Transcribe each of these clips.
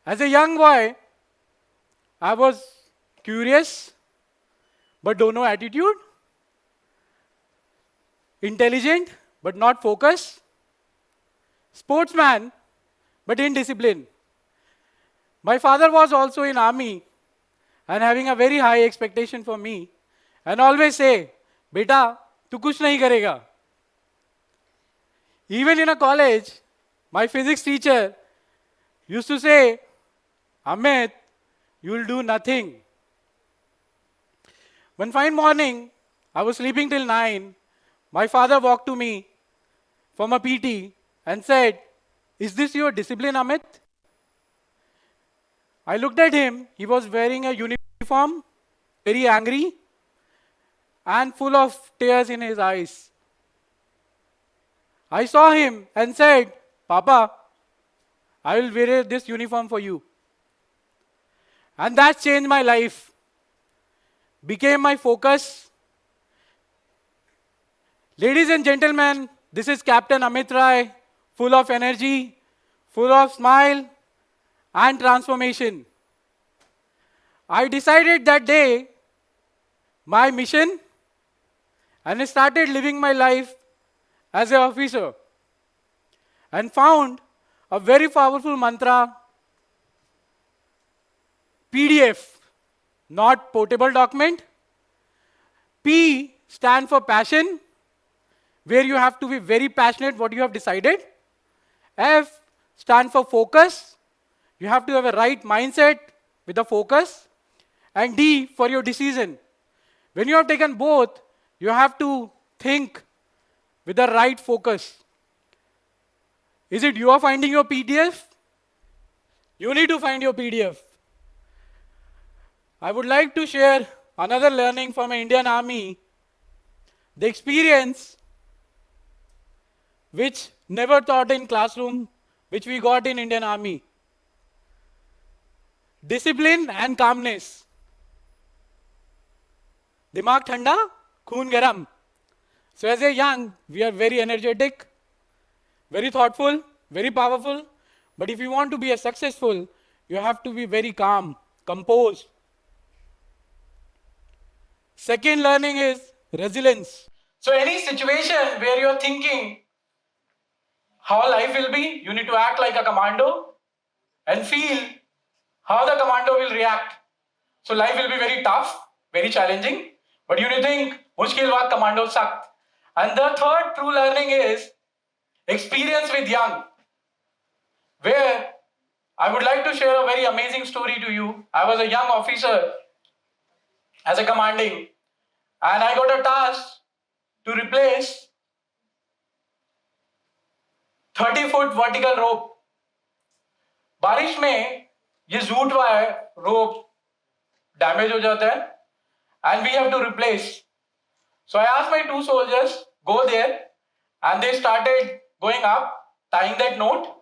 As a young boy, I was curious but don't know attitude, intelligent but not focused, sportsman but indisciplined. My father was also in army and having a very high expectation for me and always say, "Beta, tu kuch nahi karega." Even in a college, my physics teacher used to say, "Amit, you will do nothing." One fine morning, I was sleeping till 9. My father walked to me from a PT and said, "Is this your discipline, Amit?" I looked at him. He was wearing a uniform, very angry, and full of tears in his eyes. I saw him and said, "Papa, I will wear this uniform for you." And that changed my life, became my focus. Ladies and gentlemen, this is Captain Amit Rai, full of energy, full of smile and transformation. I decided that day my mission and I started living my life as an officer and found a very powerful mantra, PDF, not portable document. P stand for passion, where you have to be very passionate what you have decided. F stand for focus. You have to have a right mindset with a focus. And D for your decision. When you have taken both, you have to think with the right focus. Is it you are finding your PDF? You need to find your PDF. I would like to share another learning from Indian Army, the experience which never taught in classroom, which we got in Indian Army. Discipline and calmness. Dimag thanda, khoon garam. So as a young, we are very energetic, very thoughtful, very powerful. But if you want to be a successful, you have to be very calm, composed. Second learning is resilience. So any situation where you're thinking how life will be, you need to act like a commando and feel how the commando will react. So life will be very tough, very challenging, but you need to think, mushkil baat commando sakt. And the third true learning is experience with young, where I would like to share a very amazing story to you. I was a young officer as a commanding, and I got a task to replace 30-foot vertical rope. बारिश में ये jute wire rope damage हो जाता है and we have to replace. So I asked my two soldiers, go there, and they started going up, tying that knot.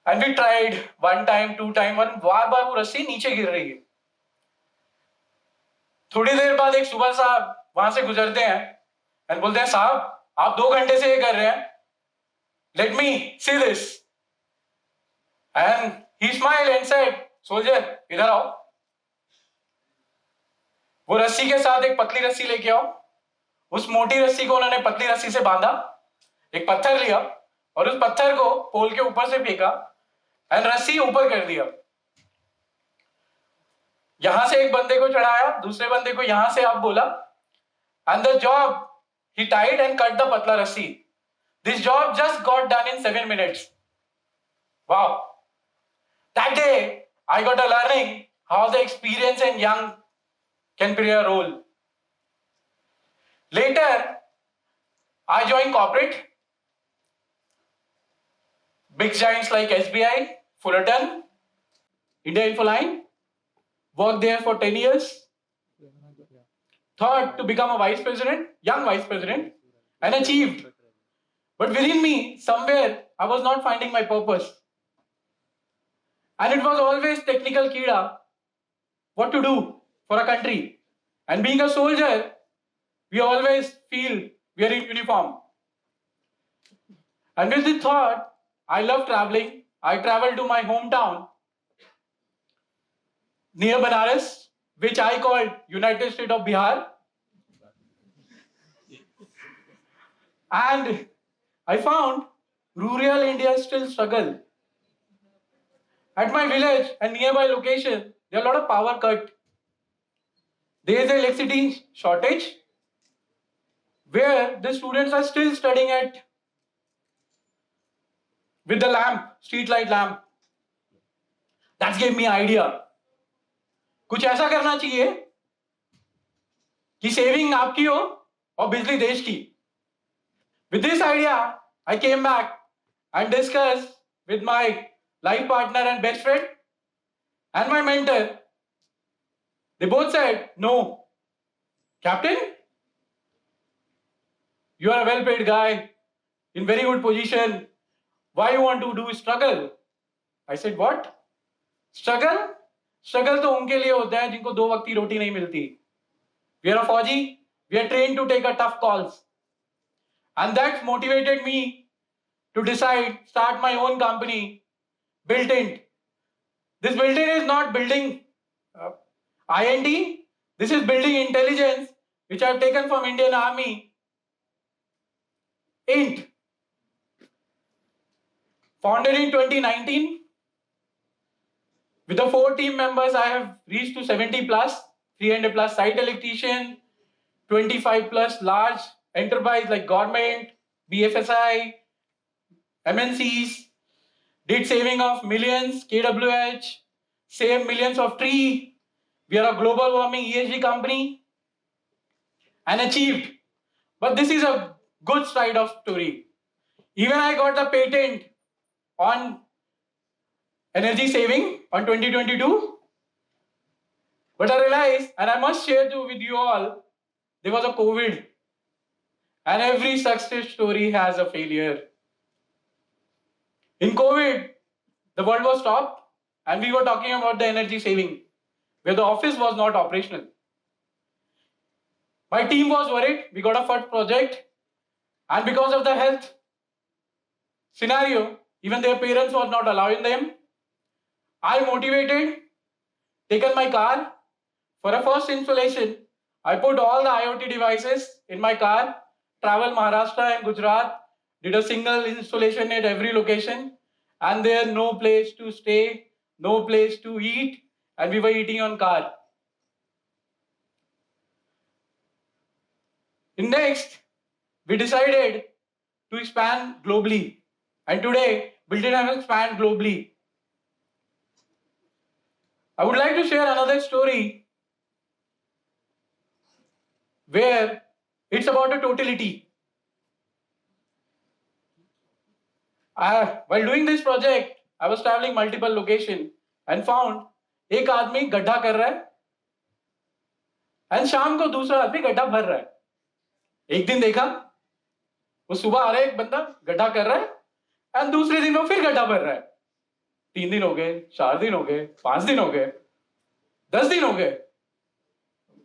And we tried one time, two time, बार बार वो रस्सी नीचे गिर रही है. थोड़ी देर बाद एक सुबह साहब वहां से गुजरते हैं and बोलते हैं, साहब आप 2 घंटे से ये कर रहे हैं, let me see this. And he smiled and said, soldier, इधर आओ. वो रस्सी के साथ एक पतली रस्सी लेके आओ. उस मोटी रस्सी को उन्होंने पतली रस्सी से बांधा, एक पत्थर लिया और उस पत्थर को पोल के ऊपर से फेंका और रस्सी ऊपर कर दिया. यहां से एक बंदे को चढ़ाया, दूसरे बंदे को यहां से आप बोला, and the job he tied and cut the patla rassi. This job just got done in 7 minutes. Wow. That day I got a learning how the experience and young can play a role. Later I joined corporate, big giants like SBI, Fullerton, India Infoline. Worked there for 10 years. Thought to become a vice president, young vice president, and achieved. But within me, somewhere, I was not finding my purpose. And it was always technical kida, what to do for a country. And being a soldier, we always feel we are in uniform. And with the thought, I love traveling, I traveled to my hometown near Banaras, which I called United State of Bihar. And I found rural India still struggle. At my village and nearby location, there are a lot of power cut. There is electricity shortage where the students are still studying at with the lamp, street light lamp. That gave me idea. कुछ ऐसा करना चाहिए कि saving आपकी हो और बिजली देश की. With this idea, I came back and discussed with my life partner and best friend and my mentor. They both said, no, Captain, you are a well-paid guy in very good position. Why you want to do struggle? I said, what? Struggle? Struggle तो उनके लिए होता है जिनको 2 वक्त की रोटी नहीं मिलती. We are a Fauji. We are trained to take a tough calls. And that motivated me to decide, start my own company, Built-In. This Built-In is not building IND. This is building intelligence, which I have taken from Indian Army. INT. Founded in 2019. With the 4 team members, I have reached to 70 plus, 300 plus site electrician, 25 plus large enterprise like government, BFSI, MNCs, did saving of millions, KWH, save millions of tree. We are a global warming ESG company and achieved. But this is a good side of story. Even I got the patent on energy saving on 2022. But I realized, and I must share with you all, there was a COVID. And every success story has a failure. In COVID, the world was stopped and we were talking about the energy saving, where the office was not operational. My team was worried. We got a first project, and because of the health scenario, even their parents were not allowing them. I motivated, taken my car. For a first installation, I put all the IoT devices in my car, travel Maharashtra and Gujarat, did a single installation at every location, and there no place to stay, no place to eat, and we were eating on car. Next, we decided to expand globally, and today Built-In has expanded globally. I would like to share another story where it's about a totality. While doing this project, I was traveling multiple locations and found एक आदमी गड्ढा कर रहा है and शाम को दूसरा आदमी गड्ढा भर रहा है. एक दिन देखा वो सुबह आ रहा है एक बंदा गड्ढा कर रहा है and दूसरे दिन वो फिर गड्ढा भर रहा है. 3 दिन हो गए, 4 दिन हो गए, 5 दिन हो गए, 10 दिन हो गए.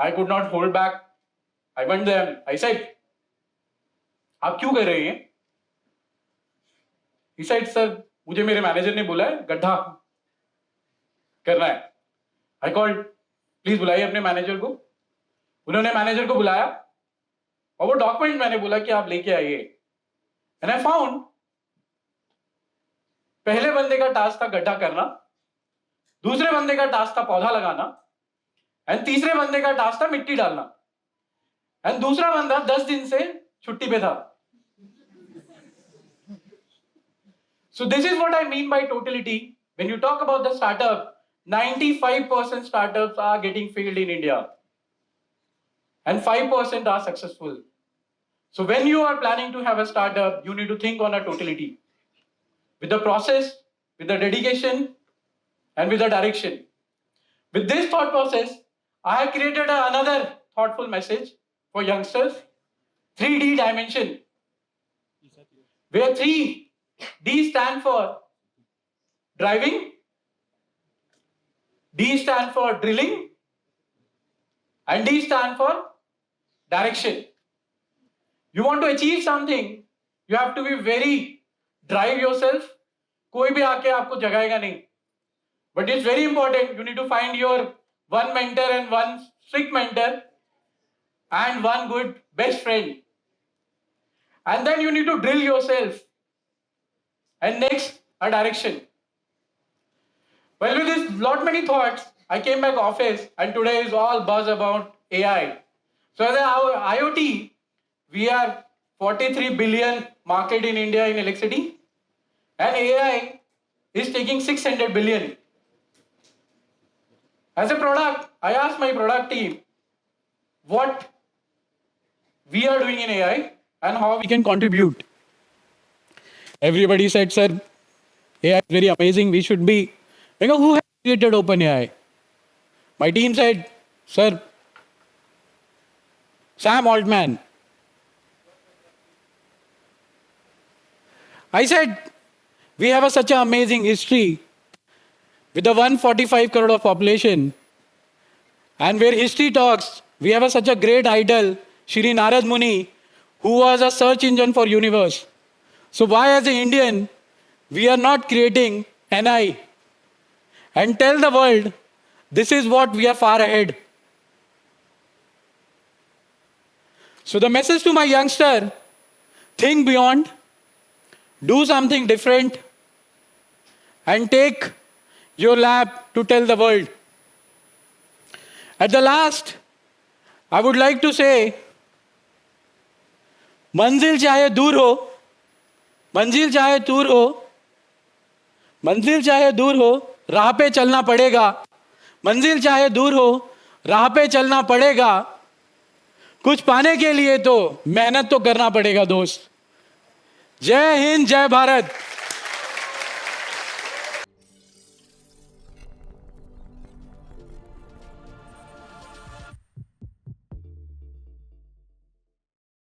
I could not hold back. I went there. I said, आप क्यों कर रहे हैं? He said, sir, मुझे मेरे मैनेजर ने बोला है गड्ढा करना है. I called, प्लीज बुलाइए अपने मैनेजर को. उन्होंने मैनेजर को बुलाया और वो डॉक्यूमेंट मैंने बोला कि आप लेके आइए. And I found पहले बंदे का टास्क था गड्ढा करना, दूसरे बंदे का टास्क था पौधा लगाना, एंड तीसरे बंदे का टास्क था मिट्टी डालना. एंड दूसरा बंदा 10 दिन से छुट्टी पे था. So this is what I mean by totality. When you talk about the startup, 95% startups are getting failed in India and 5% are successful. So when you are planning to have a startup, you need to think on a totality with the process, with the dedication, and with the direction. With this thought process, I have created another thoughtful message for youngsters, 3D dimension, where 3D stand for driving, D stand for drilling, and D stand for direction. You want to achieve something, you have to be very drive yourself, कोई भी आके आपको जगाएगा नहीं. But it's very important. You need to find your one mentor and one strict mentor and one good best friend. And then you need to drill yourself. And next, a direction. Well, with this lot many thoughts, I came back office and today is all buzz about AI. So as our IoT, we are 43 billion market in India in electricity and AI is taking 600 billion. As a product, I asked my product team what we are doing in AI and how we can contribute. Everybody said, sir, AI is very amazing. We should be. Who has created OpenAI? My team said, sir, Sam Altman. I said, we have such an amazing history with the 145 crore of population. And where history talks, we have such a great idol, Shri Narad Muni, who was a search engine for universe. So why as an Indian, we are not creating NI and tell the world, this is what we are far ahead. So the message to my youngster, think beyond, do something different, and take your lab to tell the world. At the last, I would like to say, मंजिल चाहे दूर हो, मंजिल चाहे दूर हो, मंजिल चाहे दूर हो, राह पे चलना पड़ेगा, मंजिल चाहे दूर हो, राह पे चलना पड़ेगा, कुछ पाने के लिए तो मेहनत तो करना पड़ेगा दोस्त. जय हिंद, जय भारत.